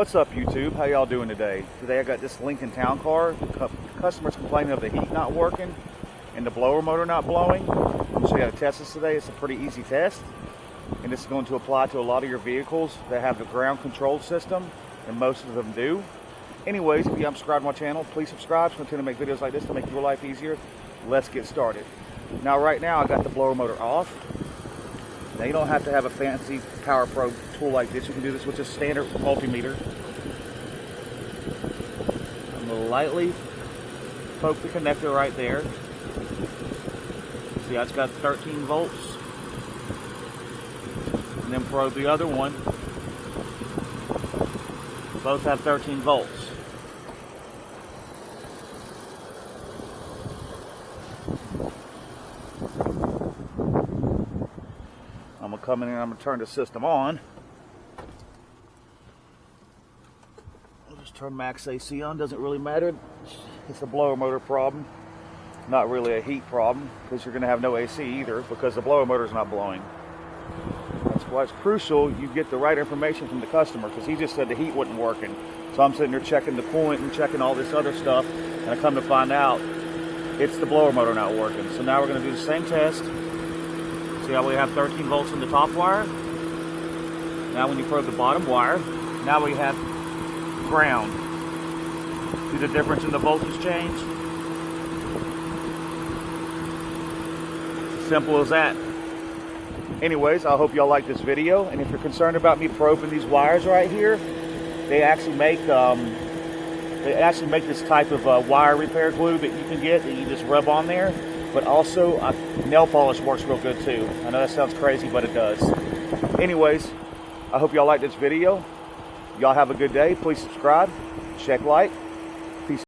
What's up, YouTube? How y'all doing today? Today I got this Lincoln Town Car. Customers complaining of the heat not working and the blower motor not blowing. I'm going to show you how to test this today. It's a pretty easy test, and this is going to apply to a lot of your vehicles that have the ground control system, and most of them do. Anyways, if you haven't subscribed to my channel, please subscribe. I'm going to make videos like this to make your life easier. Let's get started. Now, right now I got the blower motor off. Now, you don't have to have a fancy Power Pro tool like this. You can do this with just standard multimeter. I'm going to lightly poke the connector right there. See, it's got 13 volts. And then probe the other one. Both have 13 volts. I'm going to come in and I'm going to turn the system on. I'll just turn max AC on, doesn't really matter. It's a blower motor problem, not really a heat problem, because you're going to have no AC either because the blower motor is not blowing. That's why it's crucial you get the right information from the customer, because he just said the heat wasn't working. So I'm sitting there checking the coolant and checking all this other stuff, and I come to find out it's the blower motor not working. So now we're going to do the same test. See how we have 13 volts in the top wire? Now when you probe the bottom wire, now we have ground. See the difference in the voltage change? Simple as that. Anyways, I hope y'all like this video, and if you're concerned about me probing these wires right here, they actually make this type of wire repair glue that you can get that you just rub on there. But also, nail polish works real good too. I know that sounds crazy, but it does. Anyways, I hope y'all like this video. Y'all have a good day. Please subscribe, check like,